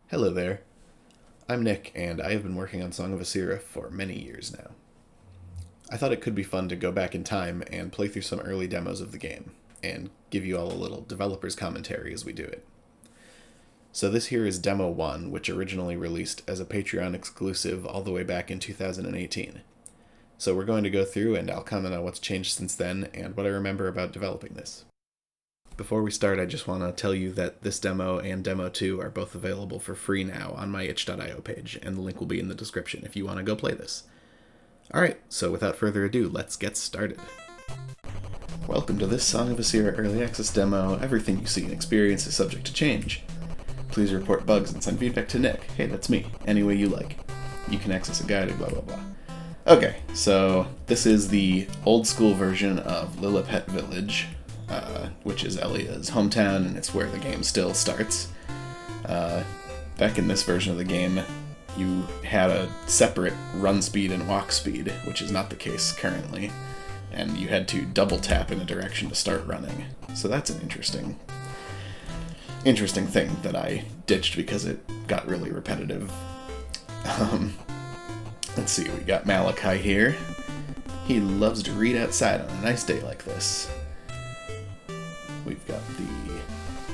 Hello there. I'm Nick, and I have been working on Song of Asirra for many years now. I thought it could be fun to go back in time and play through some early demos of the game, and give you all a little developer's commentary as we do it. So this here is Demo 1, which originally released as a Patreon exclusive all the way back in 2018. So we're going to go through and I'll comment on what's changed since then and what I remember about developing this. Before we start, I just want to tell you that this demo and Demo 2 are both available for free now on my itch.io page, and the link will be in the description if you want to go play this. Alright, so without further ado, let's get started. Welcome to this Song of Asirra Early Access demo. Everything you see and experience is subject to change. Please report bugs and send feedback to Nick. Hey, that's me. Any way you like. You can access a guide, blah blah blah. Okay, so this is the old school version of Lilliput Village, which is Elia's hometown, and it's where the game still starts. Back in this version of the game, you had a separate run speed and walk speed, which is not the case currently, and you had to double tap in a direction to start running. So that's an interesting thing that I ditched because it got really repetitive. Let's see, we got Malachi here. He loves to read outside on a nice day like this. We've got the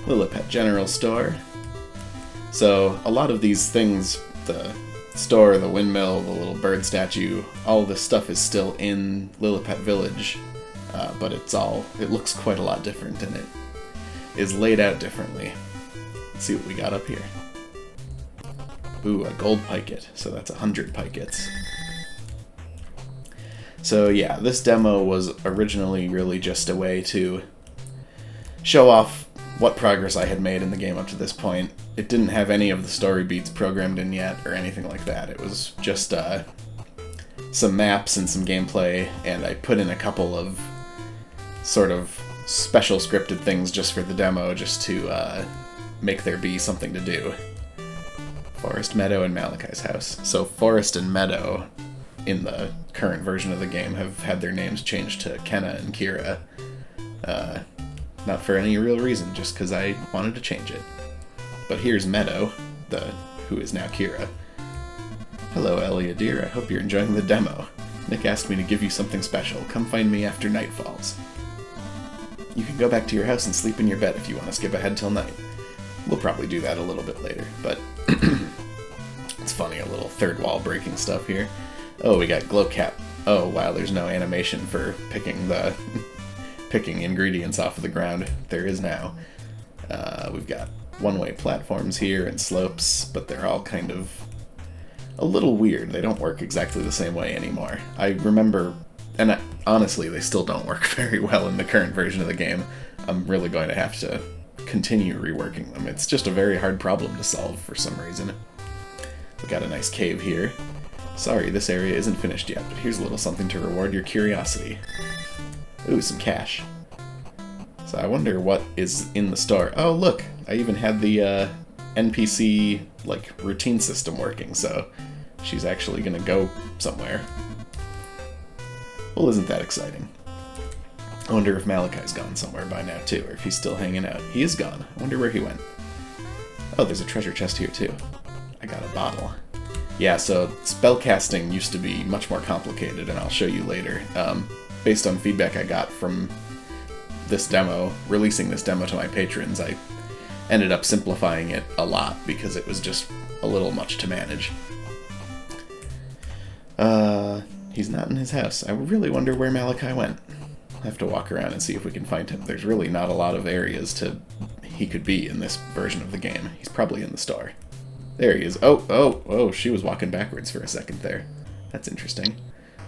Lilliput General Store. So a lot of these things, the store, the windmill, the little bird statue, all this stuff is still in Lilliput Village, but it looks quite a lot different, and it is laid out differently. Let's see what we got up here. Ooh, a gold piket, so that's 100 pikets. So yeah, this demo was originally really just a way to show off what progress I had made in the game up to this point. It didn't have any of the story beats programmed in yet or anything like that. It was just some maps and some gameplay, and I put in a couple of sort of special scripted things just for the demo, just to make there be something to do. Forest, Meadow, and Malachi's house. So Forest and Meadow in the current version of the game have had their names changed to Kenna and Kira. Not for any real reason, just because I wanted to change it. But here's Meadow, who is now Kira. Hello, Elia dear. I hope you're enjoying the demo. Nick asked me to give you something special. Come find me after night falls. You can go back to your house and sleep in your bed if you want to skip ahead till night. We'll probably do that a little bit later, but it's funny, a little third wall breaking stuff here. Oh, we got glow cap. Oh, wow, there's no animation for picking ingredients off of the ground. There is now. We've got one-way platforms here and slopes, but they're all kind of a little weird. They don't work exactly the same way anymore. I remember, and honestly, they still don't work very well in the current version of the game. I'm really going to have to continue reworking them. It's just a very hard problem to solve for some reason. We got a nice cave here. Sorry, this area isn't finished yet, but here's a little something to reward your curiosity. Ooh, some cash. So I wonder what is in the store. Oh, look! I even had the NPC, routine system working, so she's actually gonna go somewhere. Well, isn't that exciting? I wonder if Malachi's gone somewhere by now, too, or if he's still hanging out. He is gone. I wonder where he went. Oh, there's a treasure chest here, too. I got a bottle. Yeah, so spellcasting used to be much more complicated, and I'll show you later. Based on feedback I got from this demo, releasing this demo to my patrons, I ended up simplifying it a lot because it was just a little much to manage. He's not in his house. I really wonder where Malachi went. I'll have to walk around and see if we can find him. There's really not a lot of areas he could be in this version of the game. He's probably in the store. There he is. Oh, she was walking backwards for a second there. That's interesting.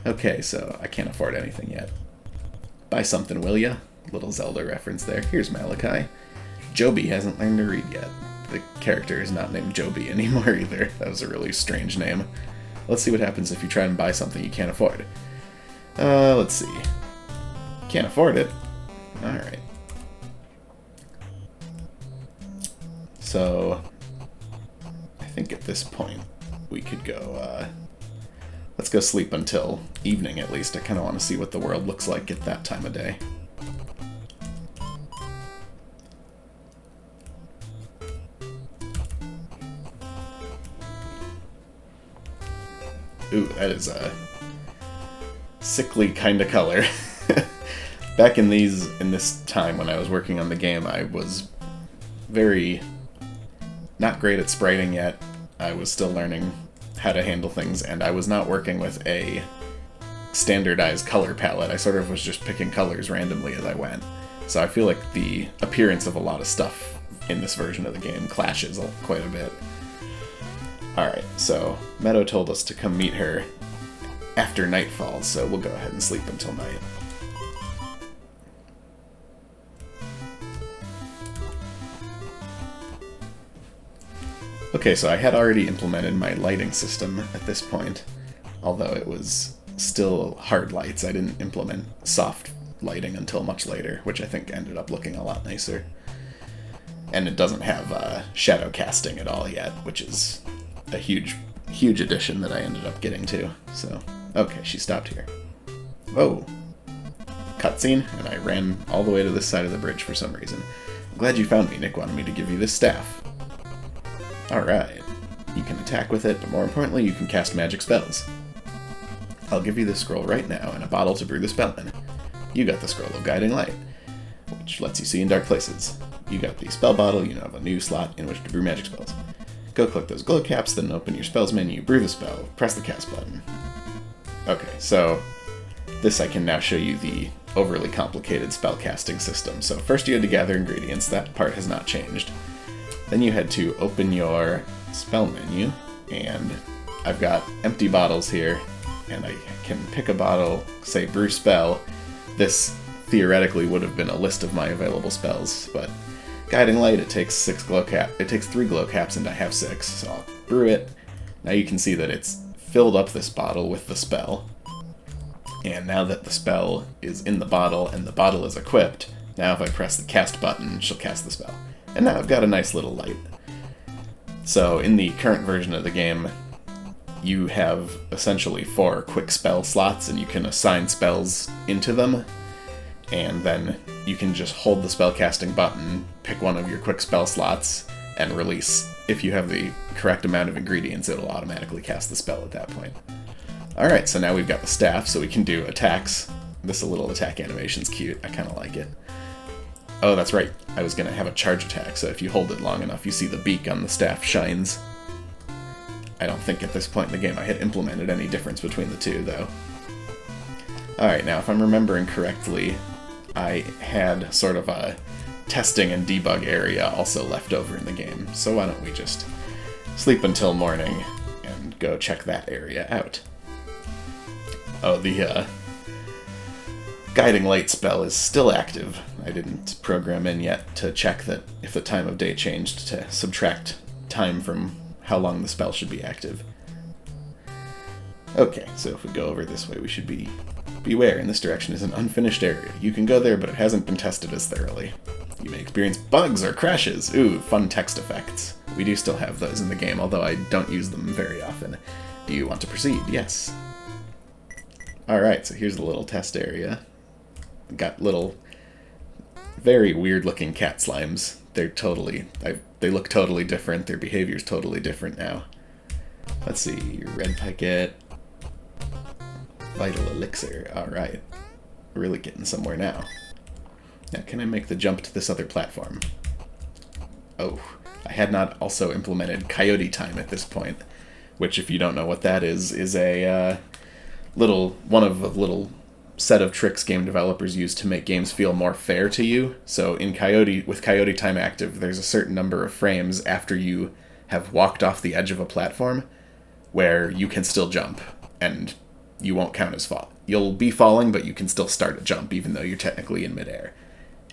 Okay, so I can't afford anything yet. Buy something, will ya? Little Zelda reference there. Here's Malachi. Joby hasn't learned to read yet. The character is not named Joby anymore either. That was a really strange name. Let's see what happens if you try and buy something you can't afford. Let's see. Can't afford it. Alright. So, I think at this point we could go, let's go sleep until evening at least. I kind of want to see what the world looks like at that time of day. Ooh, that is a sickly kind of color. Back in this time when I was working on the game, I was very not great at spriting yet. I was still learning how to handle things, and I was not working with a standardized color palette. I sort of was just picking colors randomly as I went. So I feel like the appearance of a lot of stuff in this version of the game clashes quite a bit. Alright, so Meadow told us to come meet her after night falls, so we'll go ahead and sleep until night. Okay, so I had already implemented my lighting system at this point, although it was still hard lights. I didn't implement soft lighting until much later, which I think ended up looking a lot nicer. And it doesn't have shadow casting at all yet, which is a huge addition that I ended up getting to. So, okay, she stopped here. Whoa. Cutscene, and I ran all the way to this side of the bridge for some reason. I'm glad you found me. Nick wanted me to give you this staff. Alright. You can attack with it, but more importantly, you can cast magic spells. I'll give you this scroll right now and a bottle to brew the spell in. You got the Scroll of Guiding Light, which lets you see in dark places. You got the spell bottle, you now have a new slot in which to brew magic spells. Go click those glow caps, then open your spells menu, brew the spell, press the cast button. Okay, so this I can now show you the overly complicated spell casting system. So first you had to gather ingredients, that part has not changed. Then you had to open your spell menu, and I've got empty bottles here, and I can pick a bottle, say brew spell. This theoretically would have been a list of my available spells, but Guiding Light, it takes 3 glow caps, and I have 6, so I'll brew it. Now you can see that it's filled up this bottle with the spell, and now that the spell is in the bottle and the bottle is equipped, now if I press the cast button, she'll cast the spell. And now I've got a nice little light. So in the current version of the game, you have essentially 4 quick spell slots, and you can assign spells into them, and then you can just hold the spell casting button, pick one of your quick spell slots, and release. If you have the correct amount of ingredients, it'll automatically cast the spell at that point. Alright, so now we've got the staff, so we can do attacks. This little attack animation's cute, I kinda like it. Oh, that's right, I was gonna have a charge attack, so if you hold it long enough, you see the beak on the staff shines. I don't think at this point in the game I had implemented any difference between the two, though. Alright, now if I'm remembering correctly, I had sort of a testing and debug area also left over in the game, so why don't we just sleep until morning and go check that area out. Oh, the Guiding Light spell is still active. I didn't program in yet to check that if the time of day changed to subtract time from how long the spell should be active. Okay, so if we go over this way, we should beware, in this direction is an unfinished area. You can go there, but it hasn't been tested as thoroughly. You may experience bugs or crashes. Ooh, fun text effects. We do still have those in the game, although I don't use them very often. Do you want to proceed? Yes. Alright, so here's the little test area. Got little, very weird-looking cat slimes. They look totally different. Their behavior's totally different now. Let's see, red piket, vital elixir. Alright, we're really getting somewhere now. Now, can I make the jump to this other platform? Oh, I had not also implemented coyote time at this point, which, if you don't know what that is a one of a little set of tricks game developers use to make games feel more fair to you. So with Coyote Time active, there's a certain number of frames after you have walked off the edge of a platform where you can still jump, and you won't count as fall. You'll be falling, but you can still start a jump, even though you're technically in midair.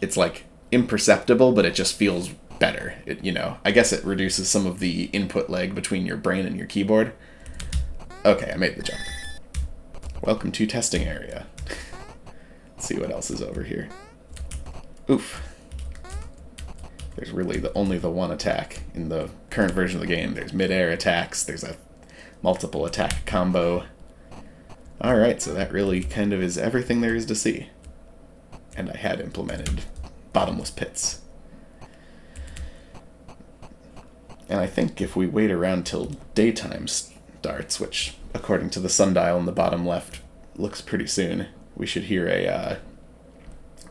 It's like imperceptible, but it just feels better. I guess it reduces some of the input lag between your brain and your keyboard. Okay, I made the jump. Welcome to testing area. Let's see what else is over here. Oof. There's really only the one attack in the current version of the game. There's mid-air attacks, there's a multiple attack combo. Alright, so that really kind of is everything there is to see. And I had implemented bottomless pits. And I think if we wait around till daytime starts, which according to the sundial in the bottom left, looks pretty soon. We should hear a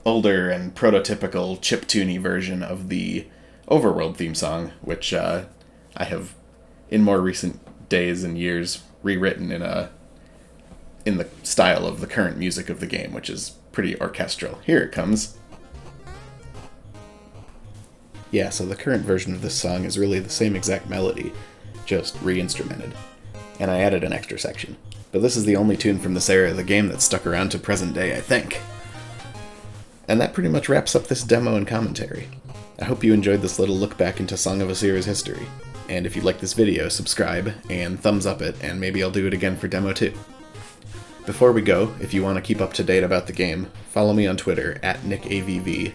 older and prototypical chiptune version of the Overworld theme song, which I have, in more recent days and years, rewritten in the style of the current music of the game, which is pretty orchestral. Here it comes. Yeah, so the current version of this song is really the same exact melody, just re-instrumented. And I added an extra section. But this is the only tune from this era of the game that's stuck around to present day, I think. And that pretty much wraps up this demo and commentary. I hope you enjoyed this little look back into Song of Asirra's history. And if you like this video, subscribe and thumbs up it, and maybe I'll do it again for Demo 2. Before we go, if you want to keep up to date about the game, follow me on Twitter, @NickAVV,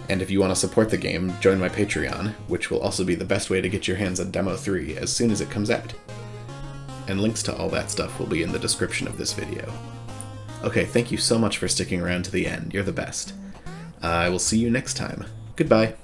and if you want to support the game, join my Patreon, which will also be the best way to get your hands on Demo 3 as soon as it comes out. And links to all that stuff will be in the description of this video. Okay, thank you so much for sticking around to the end, you're the best. I will see you next time. Goodbye.